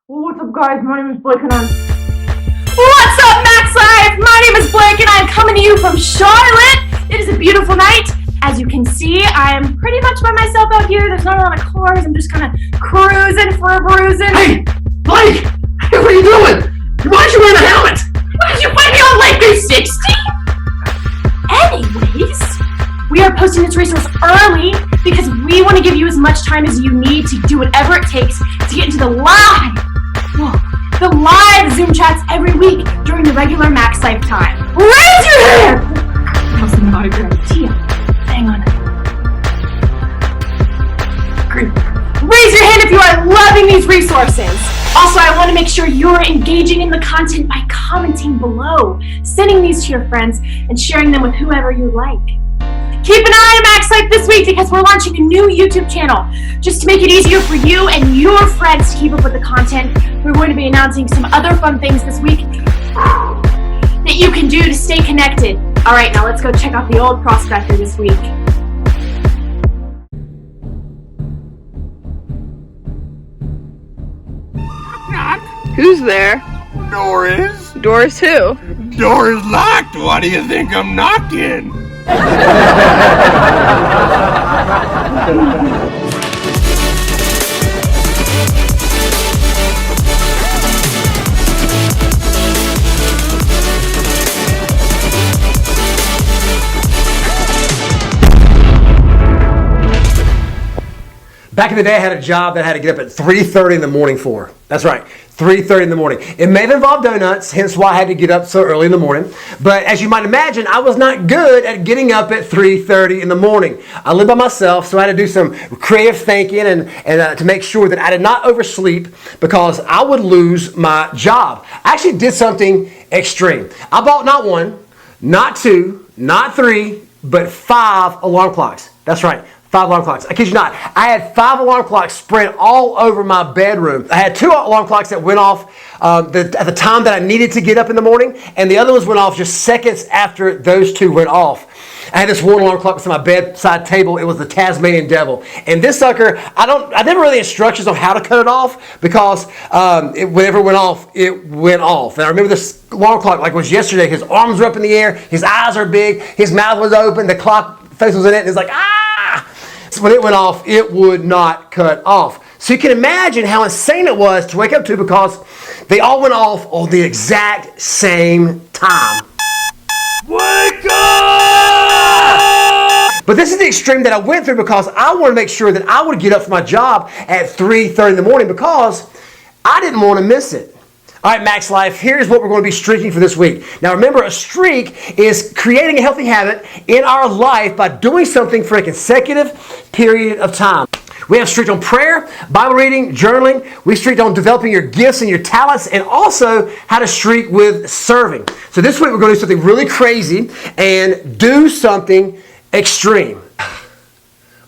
What's up, guys? My name is Blake and What's up, MAXlife? My name is Blake and I'm coming to you from Charlotte. It is a beautiful night. As you can see, I am pretty much by myself out here. There's not a lot of cars. I'm just kind of cruising for a bruising. Hey, Blake! Hey, what are you doing? Why aren't you wearing a helmet? Why did you find me on Lake 360? Anyways, we are posting this resource early because we want to give you as much time as you need to do whatever it takes to get into the live Zoom chats every week during the regular MAXlife time. Raise your hand! That was not a good idea. Hang on. Great. Raise your hand if you are loving these resources. Also, I want to make sure you're engaging in the content by commenting below, sending these to your friends, and sharing them with whoever you like. Keep an eye on MAXlife this week because we're launching a new YouTube channel. Just to make it easier for you and your friends to keep up with the content, we're going to be announcing some other fun things this week that you can do to stay connected. All right, now let's go check out the old prospector this week. Knock. Who's there? Doris? Doris who? Door is locked. Why do you think I'm knocking? Back in the day, I had a job that I had to get up at 3:30 in the morning for. That's right, 3:30 in the morning. It may have involved donuts, hence why I had to get up so early in the morning. But as you might imagine, I was not good at getting up at 3:30 in the morning. I lived by myself, so I had to do some creative thinking and to make sure that I did not oversleep because I would lose my job. I actually did something extreme. I bought not one, not two, not three, but 5 alarm clocks. That's right. 5 alarm clocks. I kid you not. I had 5 alarm clocks spread all over my bedroom. I had 2 alarm clocks that went off at the time that I needed to get up in the morning, and the other ones went off just seconds after those 2 went off. I had this one alarm clock beside my bedside table. It was the Tasmanian Devil. And this sucker, I never really instructions on how to cut it off because whenever it went off, it went off. And I remember this alarm clock like it was yesterday. His arms were up in the air. His eyes are big. His mouth was open. The clock face was in it. And it's like, ah! So when it went off, it would not cut off. So you can imagine how insane it was to wake up to because they all went off on the exact same time. Wake up! But this is the extreme that I went through because I wanted to make sure that I would get up for my job at 3:30 in the morning because I didn't want to miss it. All right, MAXlife, here's what we're going to be streaking for this week. Now remember, a streak is creating a healthy habit in our life by doing something for a consecutive period of time. We have streaked on prayer, Bible reading, journaling. We streaked on developing your gifts and your talents and also how to streak with serving. So this week we're going to do something really crazy and do something extreme.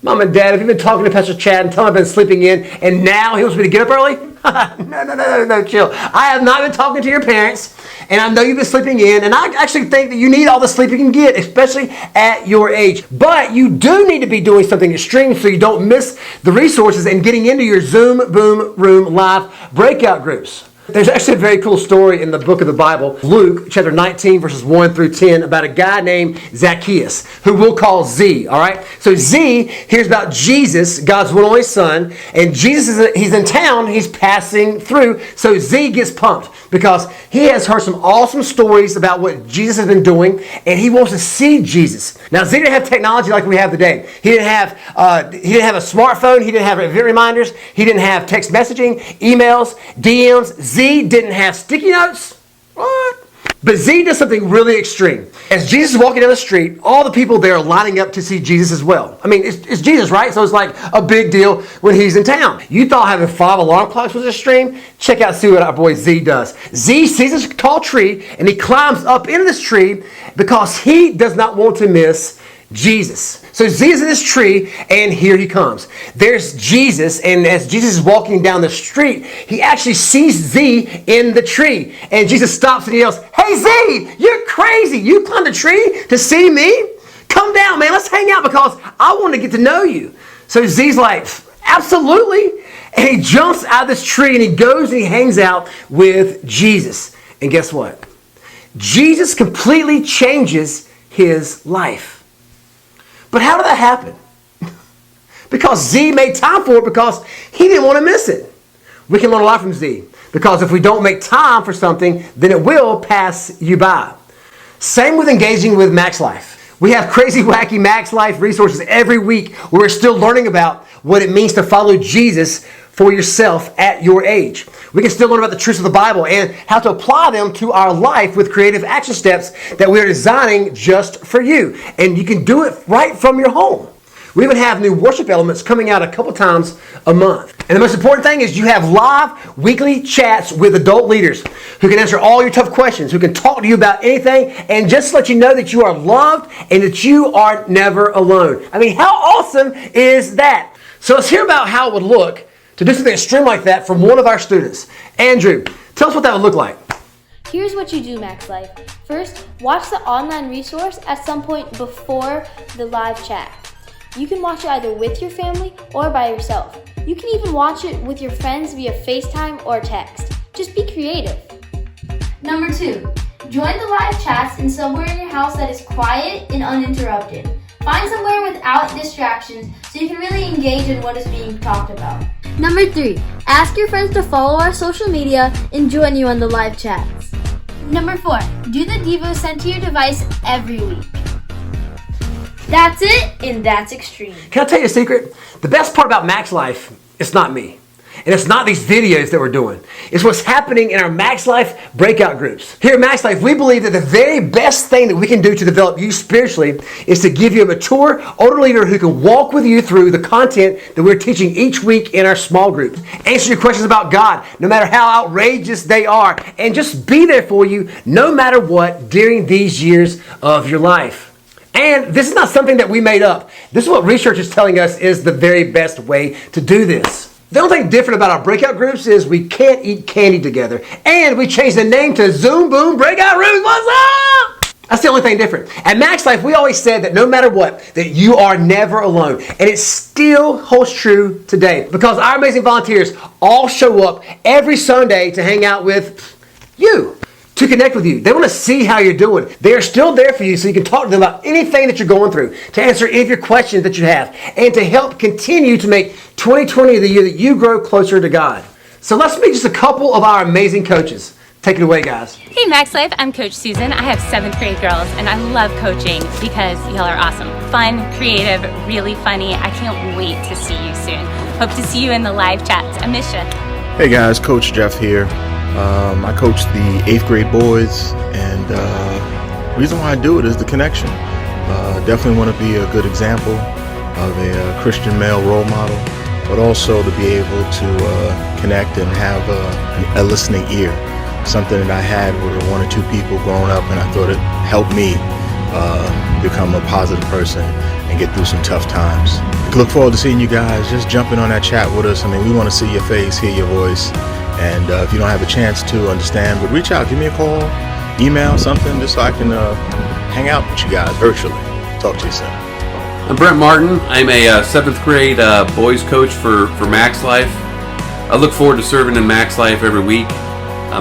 Mom and Dad, have you been talking to Pastor Chad and telling him I've been sleeping in and now he wants me to get up early? No, chill. I have not been talking to your parents and I know you've been sleeping in and I actually think that you need all the sleep you can get, especially at your age. But you do need to be doing something extreme so you don't miss the resources and getting into your Zoom Boom Room live breakout groups. There's actually a very cool story in the book of the Bible, Luke chapter 19, verses 1 through 10, about a guy named Zacchaeus, who we'll call Z, all right? So Z hears about Jesus, God's one and only son, and Jesus, he's in town, he's passing through, so Z gets pumped because he has heard some awesome stories about what Jesus has been doing, and he wants to see Jesus. Now, Z didn't have technology like we have today. He didn't have a smartphone, he didn't have event reminders, he didn't have text messaging, emails, DMs. Z didn't have sticky notes. What? But Z does something really extreme. As Jesus is walking down the street, all the people there are lining up to see Jesus as well. I mean, it's Jesus, right? So it's like a big deal when he's in town. You thought having 5 alarm clocks was extreme? Check out, see what our boy Z does. Z sees this tall tree, and he climbs up into this tree because he does not want to miss Jesus. So Z is in this tree, and here he comes. There's Jesus, and as Jesus is walking down the street, he actually sees Z in the tree. And Jesus stops and he yells, "Hey Z, you're crazy. You climbed a tree to see me? Come down, man. Let's hang out because I want to get to know you." So Z's like, "Absolutely." And he jumps out of this tree and he goes and he hangs out with Jesus. And guess what? Jesus completely changes his life. But how did that happen? Because Z made time for it because he didn't want to miss it. We can learn a lot from Z. Because if we don't make time for something, then it will pass you by. Same with engaging with MAXlife. We have crazy, wacky MAXlife resources every week where we're still learning about what it means to follow Jesus for yourself at your age. We can still learn about the truths of the Bible and how to apply them to our life with creative action steps that we are designing just for you. And you can do it right from your home. We even have new worship elements coming out a couple times a month. And the most important thing is you have live weekly chats with adult leaders who can answer all your tough questions, who can talk to you about anything, and just let you know that you are loved and that you are never alone. I mean, how awesome is that? So let's hear about how it would look to do something extreme like that from one of our students. Andrew, tell us what that would look like. Here's what you do, MAXlife. First, watch the online resource at some point before the live chat. You can watch it either with your family or by yourself. You can even watch it with your friends via FaceTime or text. Just be creative. Number 2, join the live chats in somewhere in your house that is quiet and uninterrupted. Find somewhere without distractions so you can really engage in what is being talked about. Number 3, ask your friends to follow our social media and join you on the live chats. Number 4, do the Devo sent to your device every week. That's it, and that's extreme. Can I tell you a secret? The best part about MAXlife, it's not me. And it's not these videos that we're doing. It's what's happening in our MAXlife breakout groups. Here at MAXlife, we believe that the very best thing that we can do to develop you spiritually is to give you a mature, older leader who can walk with you through the content that we're teaching each week in our small groups. Answer your questions about God, no matter how outrageous they are, and just be there for you no matter what during these years of your life. And this is not something that we made up. This is what research is telling us is the very best way to do this. The only thing different about our breakout groups is we can't eat candy together. And we changed the name to Zoom Boom Breakout Rooms. What's up? That's the only thing different. At MAXlife, we always said that no matter what, that you are never alone. And it still holds true today. Because our amazing volunteers all show up every Sunday to hang out with you, to connect with you. They want to see how you're doing. They are still there for you so you can talk to them about anything that you're going through, to answer any of your questions that you have, and to help continue to make 2020 the year that you grow closer to God. So let's meet just a couple of our amazing coaches. Take it away, guys. Hey MAXlife, I'm Coach Susan. I have 7th grade girls and I love coaching because y'all are awesome. Fun, creative, really funny. I can't wait to see you soon. Hope to see you in the live chats. I miss ya. Hey guys, Coach Jeff here. I coach the 8th grade boys, and the reason why I do it is the connection. Definitely want to be a good example of a Christian male role model, but also to be able to connect and have a listening ear. Something that I had with 1 or 2 people growing up, and I thought it helped me become a positive person and get through some tough times. Look forward to seeing you guys. Just jumping on that chat with us. I mean, we want to see your face, hear your voice. And if you don't have a chance to understand, but reach out, give me a call, email, something, just so I can hang out with you guys virtually. Talk to you soon. I'm Brent Martin. I'm a 7th grade boys coach for MAXlife. I look forward to serving in MAXlife every week,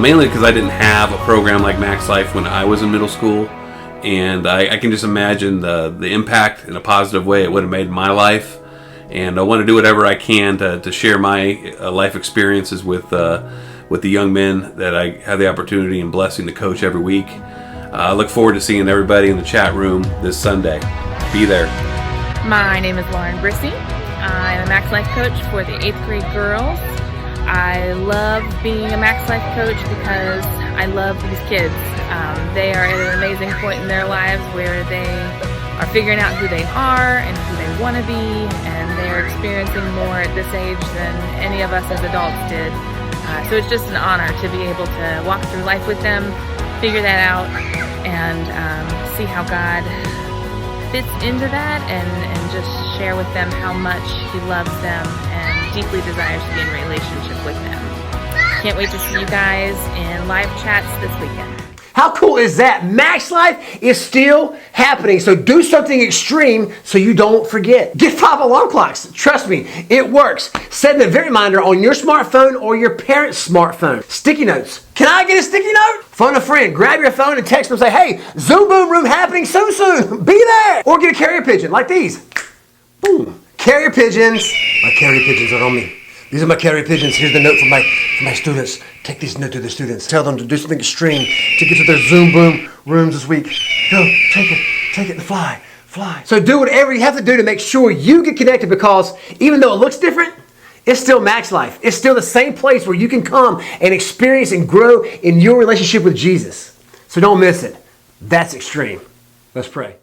mainly because I didn't have a program like MAXlife when I was in middle school. And I can just imagine the impact in a positive way it would have made in my life. And I want to do whatever I can to share my life experiences with the young men that I have the opportunity and blessing to coach every week. I look forward to seeing everybody in the chat room this Sunday. Be there. My name is Lauren Brissy. I'm a MAXlife coach for the 8th grade girls. I love being a MAXlife coach because I love these kids. They are at an amazing point in their lives where they are figuring out who they are and who they want to be, and they're experiencing more at this age than any of us as adults did. So it's just an honor to be able to walk through life with them, figure that out, and see how God fits into that, and just share with them how much He loves them and deeply desires to be in relationship with them. Can't wait to see you guys in live chats this weekend. How cool is that? MAXlife is still happening, so do something extreme so you don't forget. Get 5 alarm clocks. Trust me, it works. Set an event reminder on your smartphone or your parent's smartphone. Sticky notes. Can I get a sticky note? Phone a friend. Grab your phone and text them and say, hey, Zoom Boom Room happening soon. Be there. Or get a carrier pigeon like these. Boom. Carrier pigeons. My carrier pigeons are on me. These are my carrier pigeons. Here's the note from my students. Take this note to the students. Tell them to do something extreme to get to their Zoom Boom rooms this week. Go, take it and fly. So do whatever you have to do to make sure you get connected, because even though it looks different, it's still MAXlife. It's still the same place where you can come and experience and grow in your relationship with Jesus. So don't miss it. That's extreme. Let's pray.